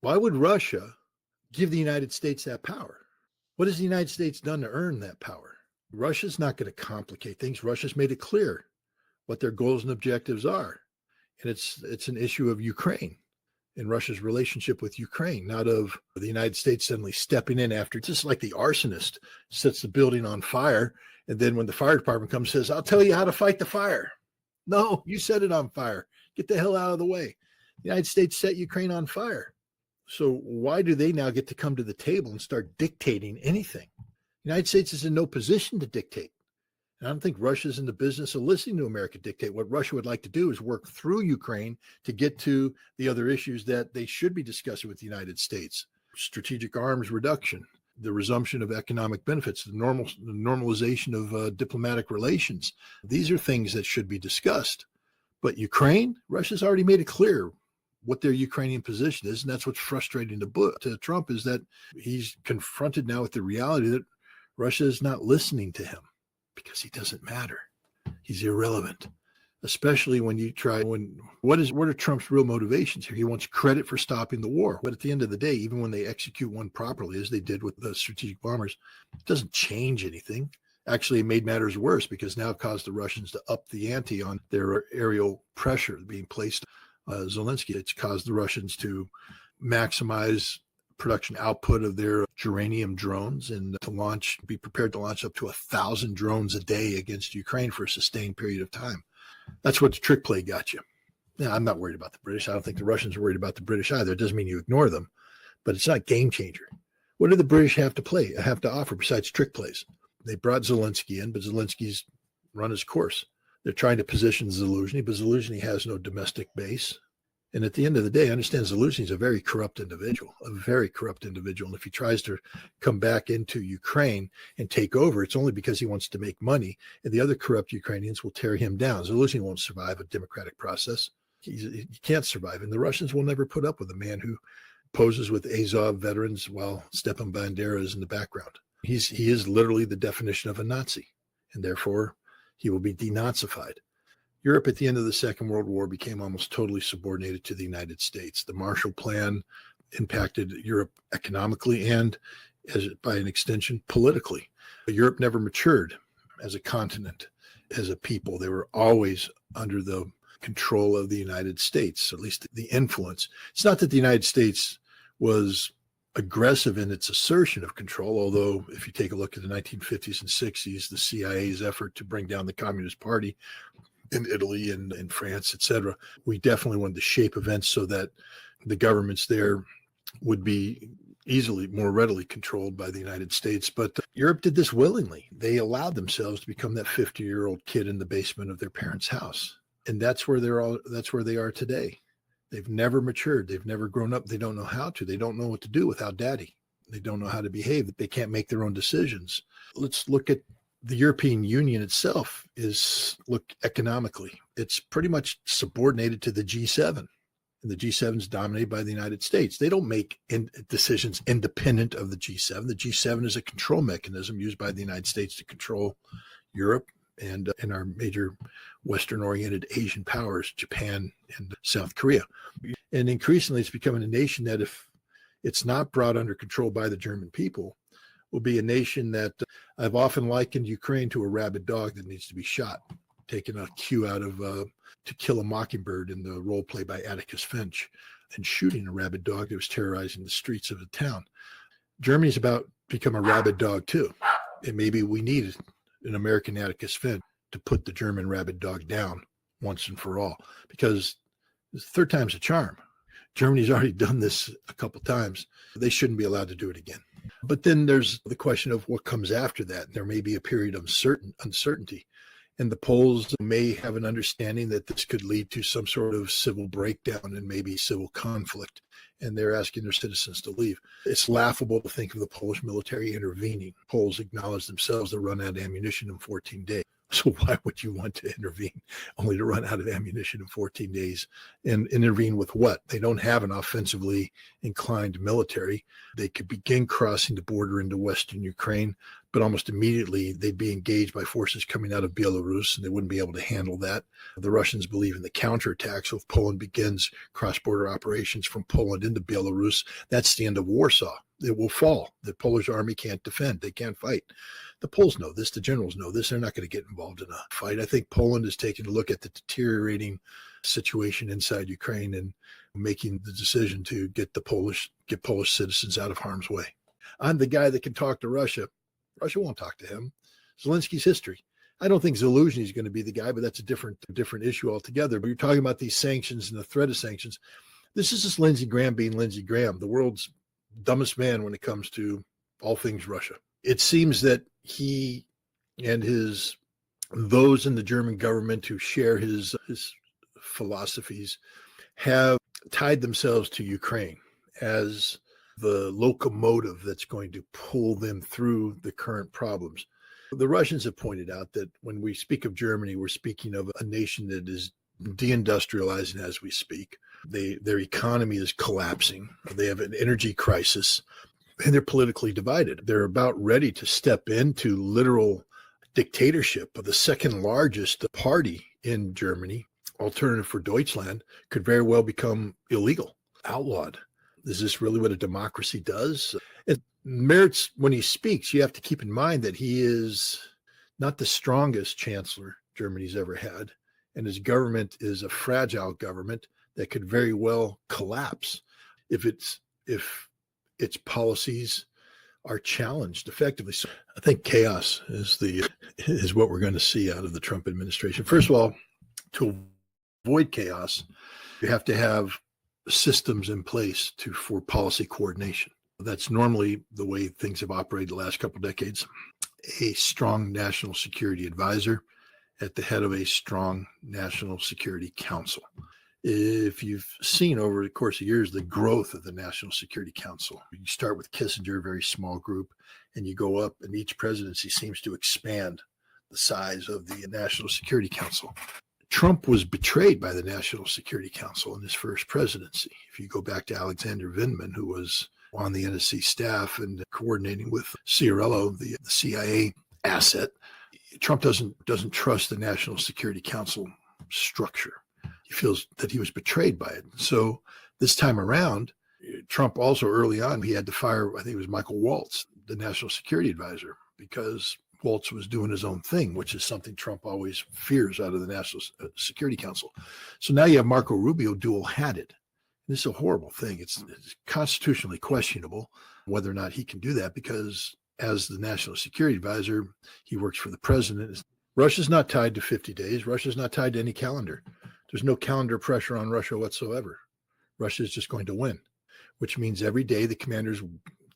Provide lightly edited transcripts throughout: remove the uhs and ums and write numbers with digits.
Why would Russia give the United States that power? What has the United States done to earn that power? Russia's not going to complicate things. Russia's made it clear what their goals and objectives are. And it's an issue of Ukraine and Russia's relationship with Ukraine, not of the United States suddenly stepping in after. It's just like the arsonist sets the building on fire. And then when the fire department comes, says, I'll tell you how to fight the fire. No, you set it on fire. Get the hell out of the way. The United States set Ukraine on fire. So why do they now get to come to the table and start dictating anything? The United States is in no position to dictate. And I don't think Russia's in the business of listening to America dictate. What Russia would like to do is work through Ukraine to get to the other issues that they should be discussing with the United States. Strategic arms reduction, the resumption of economic benefits, the normalization of diplomatic relations. These are things that should be discussed. But Ukraine, Russia's already made it clear what their Ukrainian position is. And that's what's frustrating to Trump, is that he's confronted now with the reality that Russia is not listening to him. Because he doesn't matter. He's irrelevant, especially when you try, what are Trump's real motivations here? He wants credit for stopping the war. But at the end of the day, even when they execute one properly, as they did with the strategic bombers, it doesn't change anything. Actually, it made matters worse because now it caused the Russians to up the ante on their aerial pressure being placed on Zelensky. It's caused the Russians to maximize production output of their geranium drones and be prepared to launch up to 1,000 drones a day against Ukraine for a sustained period of time. That's what the trick play got you. Now, I'm not worried about the British. I don't think the Russians are worried about the British either. It doesn't mean you ignore them, but it's not game changer. What do the British have to offer besides trick plays? They brought Zelensky in, but Zelensky's run his course. They're trying to position Zelensky, but Zelensky has no domestic base. And at the end of the day, I understand Zelensky is a very corrupt individual. And if he tries to come back into Ukraine and take over, it's only because he wants to make money. And the other corrupt Ukrainians will tear him down. Zelensky won't survive a democratic process. He can't survive. And the Russians will never put up with a man who poses with Azov veterans while Stepan Bandera is in the background. He is literally the definition of a Nazi. And therefore, he will be denazified. Europe at the end of the Second World War became almost totally subordinated to the United States. The Marshall Plan impacted Europe economically and, by an extension, politically. But Europe never matured as a continent, as a people. They were always under the control of the United States, at least the influence. It's not that the United States was aggressive in its assertion of control, although if you take a look at the 1950s and 60s, the CIA's effort to bring down the Communist Party in Italy and in France, etc. We definitely wanted to shape events so that the governments there would be more readily controlled by the United States. But Europe did this willingly. They allowed themselves to become that 50-year-old kid in the basement of their parents' house. And that's where they are today. They've never matured. They've never grown up. They don't know how to. They don't know what to do without daddy. They don't know how to behave. They can't make their own decisions. Let's look at the European Union itself. Look economically. It's pretty much subordinated to the G7. And the G7 is dominated by the United States. They don't make decisions independent of the G7. The G7 is a control mechanism used by the United States to control Europe and our major Western-oriented Asian powers, Japan and South Korea. And increasingly, it's becoming a nation that, if it's not brought under control by the German people, will be a nation that I've often likened Ukraine to a rabid dog that needs to be shot, taking a cue out of To Kill a Mockingbird in the role play by Atticus Finch, and shooting a rabid dog that was terrorizing the streets of the town. Germany's about to become a rabid dog too. And maybe we need an American Atticus Finch to put the German rabid dog down once and for all, because the third time's a charm. Germany's already done this a couple times. They shouldn't be allowed to do it again. But then there's the question of what comes after that. There may be a period of uncertainty. And the Poles may have an understanding that this could lead to some sort of civil breakdown and maybe civil conflict. And they're asking their citizens to leave. It's laughable to think of the Polish military intervening. Poles acknowledge themselves to run out of ammunition in 14 days. So why would you want to intervene only to run out of ammunition in 14 days? And intervene with what? They don't have an offensively inclined military. They could begin crossing the border into Western Ukraine, but almost immediately they'd be engaged by forces coming out of Belarus, and they wouldn't be able to handle that. The Russians believe in the counterattack. So if Poland begins cross-border operations from Poland into Belarus, that's the end of Warsaw. It will fall. The Polish army can't defend. They can't fight. The Poles know this. The generals know this. They're not going to get involved in a fight. I think Poland is taking a look at the deteriorating situation inside Ukraine and making the decision to get Polish citizens out of harm's way. I'm the guy that can talk to Russia. Russia won't talk to him. Zelensky's history. I don't think Zelensky is going to be the guy, but that's a different issue altogether. But you're talking about these sanctions and the threat of sanctions. This is just Lindsey Graham being Lindsey Graham, the world's dumbest man when it comes to all things Russia. It seems that he and those in the German government who share his philosophies have tied themselves to Ukraine as the locomotive that's going to pull them through the current problems. The Russians have pointed out that when we speak of Germany, we're speaking of a nation that is deindustrializing as we speak. Their economy is collapsing. They have an energy crisis, and they're politically divided. They're about ready to step into literal dictatorship of the second largest party in Germany. Alternative for Deutschland could very well become illegal, outlawed. Is this really what a democracy does? Merz, when he speaks, you have to keep in mind that he is not the strongest chancellor Germany's ever had, and his government is a fragile government that could very well collapse if its policies are challenged effectively. So I think chaos is what we're going to see out of the Trump administration. First of all, to avoid chaos, you have to have systems in place for policy coordination. That's normally the way things have operated the last couple of decades. A strong national security advisor at the head of a strong national security council. If you've seen over the course of years the growth of the National Security Council, you start with Kissinger, a very small group, and you go up, and each presidency seems to expand the size of the National Security Council. Trump was betrayed by the National Security Council in his first presidency. If you go back to Alexander Vindman, who was on the NSC staff and coordinating with Ciarello, the CIA asset, Trump doesn't trust the National Security Council structure. He feels that he was betrayed by it. So this time around, Trump also early on, he had to fire, I think it was Michael Waltz, the National Security Advisor, because Waltz was doing his own thing, which is something Trump always fears out of the National Security Council. So now you have Marco Rubio dual-hatted. This is a horrible thing. It's constitutionally questionable whether or not he can do that, because as the National Security Advisor, he works for the president. Russia's not tied to 50 days. Russia's not tied to any calendar. There's no calendar pressure on Russia whatsoever. Russia is just going to win, which means every day the commanders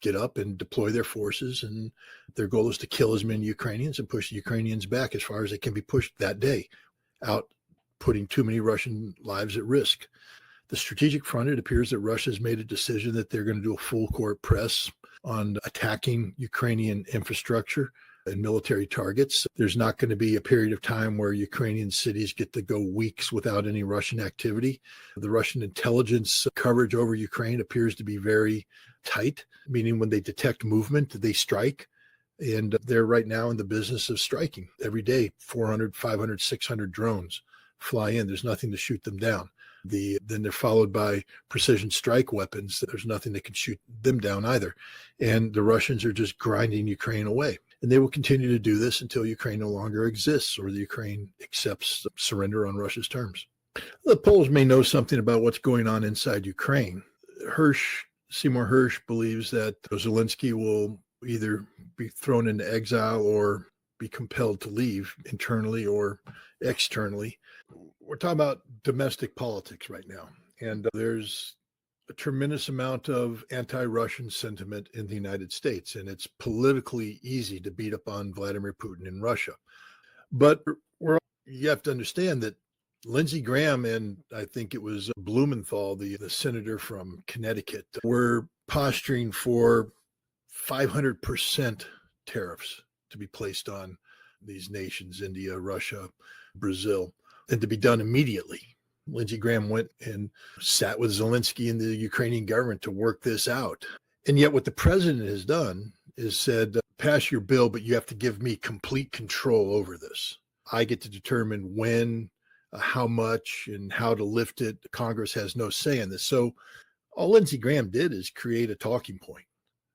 get up and deploy their forces, and their goal is to kill as many Ukrainians and push the Ukrainians back as far as they can be pushed that day, out putting too many Russian lives at risk. The strategic front, it appears that Russia has made a decision that they're going to do a full court press on attacking Ukrainian infrastructure and military targets. There's not going to be a period of time where Ukrainian cities get to go weeks without any Russian activity. The Russian intelligence coverage over Ukraine appears to be very tight, meaning when they detect movement, they strike. And they're right now in the business of striking. Every day, 400, 500, 600 drones fly in. There's nothing to shoot them down. Then they're followed by precision strike weapons. There's nothing that can shoot them down either. And the Russians are just grinding Ukraine away. And they will continue to do this until Ukraine no longer exists or the Ukraine accepts surrender on Russia's terms. The Poles may know something about what's going on inside Ukraine. Seymour Hersh believes that Zelensky will either be thrown into exile or be compelled to leave internally or externally. We're talking about domestic politics right now, and there's a tremendous amount of anti-Russian sentiment in the United States, and it's politically easy to beat up on Vladimir Putin in Russia. But you have to understand that Lindsey Graham and I think it was Blumenthal, the senator from Connecticut, were posturing for 500% tariffs to be placed on these nations, India, Russia, Brazil, and to be done immediately. Lindsey Graham went and sat with Zelensky and the Ukrainian government to work this out. And yet what the president has done is said, pass your bill, but you have to give me complete control over this. I get to determine when, how much, and how to lift it. Congress has no say in this. So all Lindsey Graham did is create a talking point.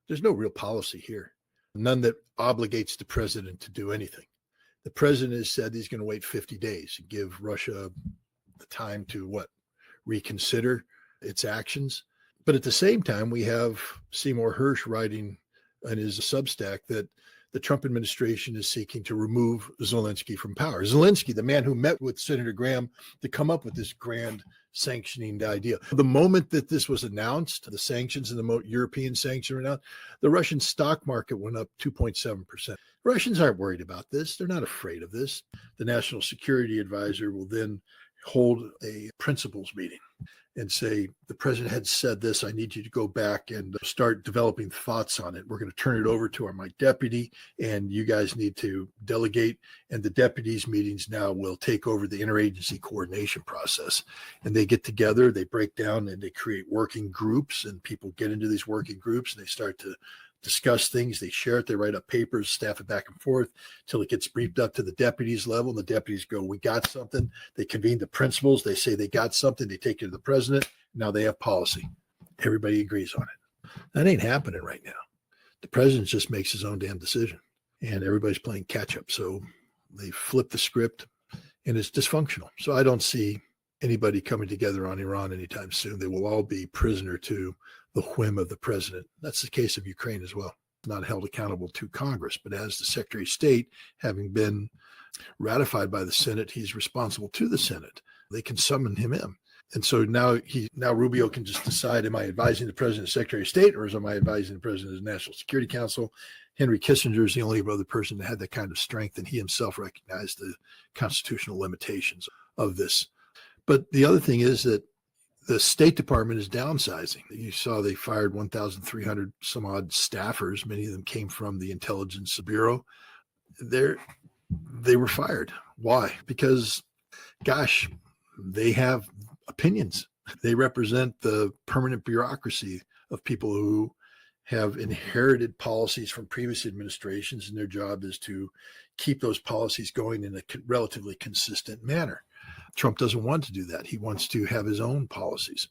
There's no real policy here, none that obligates the president to do anything. The president has said he's going to wait 50 days and give Russia the time to reconsider its actions. But at the same time, we have Seymour Hersh writing in his Substack that the Trump administration is seeking to remove Zelensky from power. Zelensky, the man who met with Senator Graham to come up with this grand sanctioning idea. The moment that this was announced, the sanctions and the European sanctions were announced, the Russian stock market went up 2.7%. Russians aren't worried about this. They're not afraid of this. The National Security Advisor will then hold a principals meeting and say, the president had said this, I need you to go back and start developing thoughts on it. We're going to turn it over to my deputy, and you guys need to delegate. And the deputies' meetings now will take over the interagency coordination process. And they get together, they break down, and they create working groups, and people get into these working groups, and they start to discuss things. They share it, they write up papers, staff it back and forth till it gets briefed up to the deputies level. And the deputies go, we got something. They convene the principals. They say they got something. They take it to the president. Now they have policy. Everybody agrees on it. That ain't happening right now. The president just makes his own damn decision, and everybody's playing catch up. So they flip the script, and it's dysfunctional. So I don't see anybody coming together on Iran anytime soon. They will all be prisoner to the whim of the president. That's the case of Ukraine as well. Not held accountable to Congress, but as the Secretary of State, having been ratified by the Senate, he's responsible to the Senate. They can summon him in. And so now Rubio can just decide, am I advising the president as Secretary of State, or am I advising the president as National Security Council? Henry Kissinger is the only other person that had that kind of strength, and he himself recognized the constitutional limitations of this. But the other thing is that the State Department is downsizing. You saw they fired 1,300 some odd staffers. Many of them came from the Intelligence Bureau. They were fired. Why? Because, gosh, they have opinions. They represent the permanent bureaucracy of people who have inherited policies from previous administrations, and their job is to keep those policies going in a relatively consistent manner. Trump doesn't want to do that. He wants to have his own policies.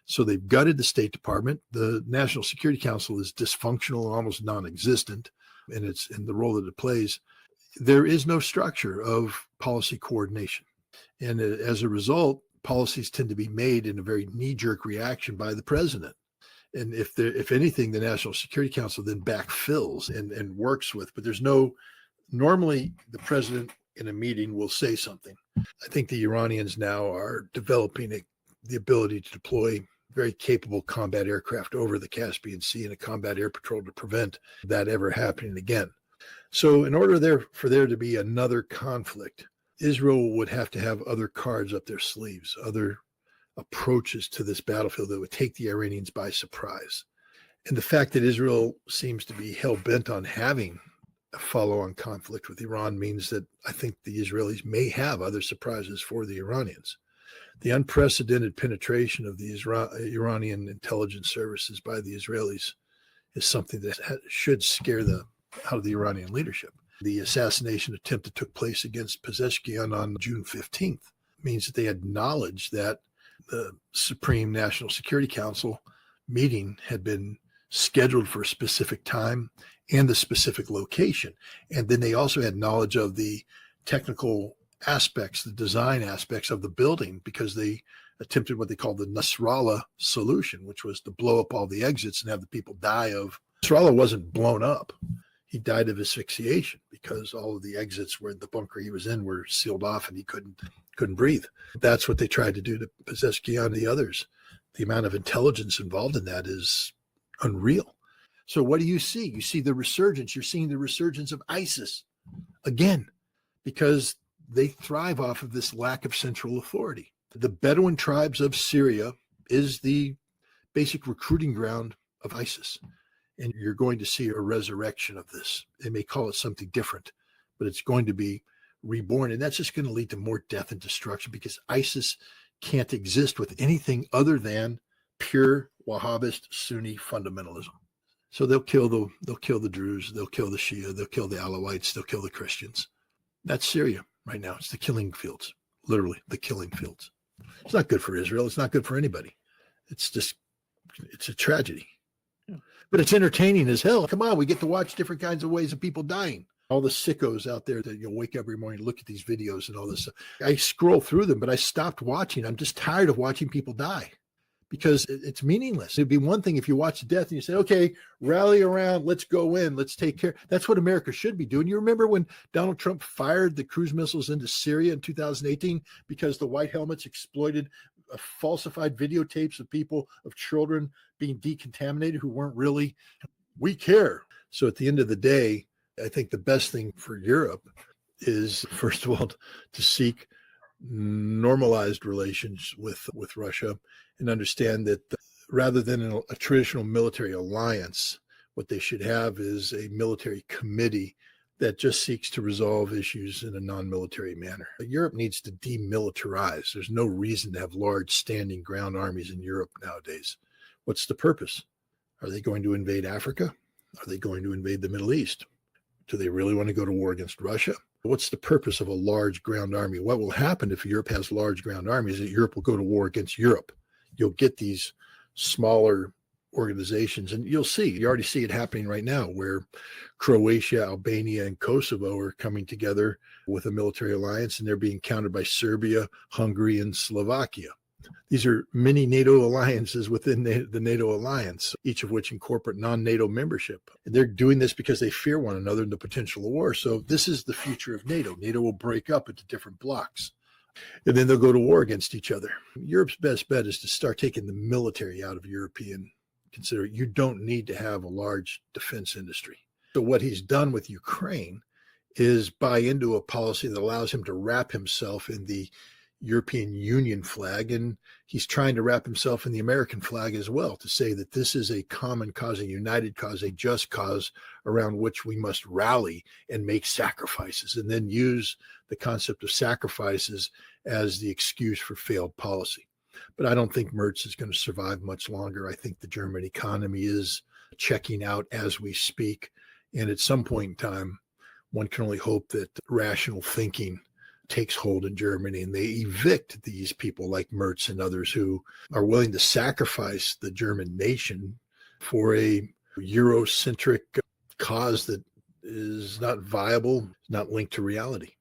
So they've gutted the State Department. The National Security Council is dysfunctional and almost non-existent in the role that it plays. There is no structure of policy coordination. And as a result, policies tend to be made in a very knee-jerk reaction by the president. And if anything, the National Security Council then backfills and works with, but normally the president in a meeting will say something. I think the Iranians now are developing the ability to deploy very capable combat aircraft over the Caspian Sea and a combat air patrol to prevent that ever happening again. So in order for there to be another conflict, Israel would have to have other cards up their sleeves, other approaches to this battlefield that would take the Iranians by surprise. And the fact that Israel seems to be hell-bent on having a follow-on conflict with Iran means that I think the Israelis may have other surprises for the Iranians. The unprecedented penetration of the Iranian intelligence services by the Israelis is something that should scare out of the Iranian leadership. The assassination attempt that took place against Pezeshkian on June 15th means that they had knowledge that the Supreme National Security Council meeting had been scheduled for a specific time and the specific location. And then they also had knowledge of the technical aspects, the design aspects of the building, because they attempted what they called the Nasrallah solution, which was to blow up all the exits and have the people die of. Nasrallah wasn't blown up. He died of asphyxiation because all of the exits where the bunker he was in were sealed off and he couldn't breathe. That's what they tried to do to Pezeshkian and the others. The amount of intelligence involved in that is unreal. So what do you see? You see the resurgence. You're seeing the resurgence of ISIS again, because they thrive off of this lack of central authority. The Bedouin tribes of Syria is the basic recruiting ground of ISIS. And you're going to see a resurrection of this. They may call it something different, but it's going to be reborn. And that's just going to lead to more death and destruction, because ISIS can't exist with anything other than pure Wahhabist Sunni fundamentalism. So they'll kill the Druze, they'll kill the Shia, they'll kill the Alawites, they'll kill the Christians. That's Syria right now. It's the killing fields, literally the killing fields. It's not good for Israel. It's not good for anybody. It's a tragedy. Yeah. But it's entertaining as hell. Come on, we get to watch different kinds of ways of people dying. All the sickos out there that you'll wake up every morning, look at these videos and all this stuff. I scroll through them, but I stopped watching. I'm just tired of watching people die because it's meaningless. It'd be one thing if you watch death and you say, okay, rally around, let's go in, let's take care. That's what America should be doing. You remember when Donald Trump fired the cruise missiles into Syria in 2018 because the white helmets exploited falsified videotapes of people, of children being decontaminated who weren't really, we care. So at the end of the day, I think the best thing for Europe is, first of all, to seek normalized relations with Russia and understand that rather than a traditional military alliance, what they should have is a military committee that just seeks to resolve issues in a non-military manner. Europe needs to demilitarize. There's no reason to have large standing ground armies in Europe nowadays. What's the purpose? Are they going to invade Africa? Are they going to invade the Middle East? Do they really want to go to war against Russia? What's the purpose of a large ground army? What will happen if Europe has large ground armies? That Europe will go to war against Europe. You'll get these smaller organizations, and you already see it happening right now, where Croatia, Albania, and Kosovo are coming together with a military alliance, and they're being countered by Serbia, Hungary, and Slovakia. These are mini NATO alliances within the NATO alliance, each of which incorporate non-NATO membership. And they're doing this because they fear one another and the potential of war. So this is the future of NATO. NATO will break up into different blocks, and then they'll go to war against each other. Europe's best bet is to start taking the military out of European consider. You don't need to have a large defense industry. So what he's done with Ukraine is buy into a policy that allows him to wrap himself in the European Union flag, and he's trying to wrap himself in the American flag as well, to say that this is a common cause, a united cause, a just cause around which we must rally and make sacrifices, and then use the concept of sacrifices as the excuse for failed policy. But I don't think Merz is going to survive much longer. I think the German economy is checking out as we speak, and at some point in time, one can only hope that rational thinking takes hold in Germany and they evict these people like Merz and others who are willing to sacrifice the German nation for a Eurocentric cause that is not viable, not linked to reality.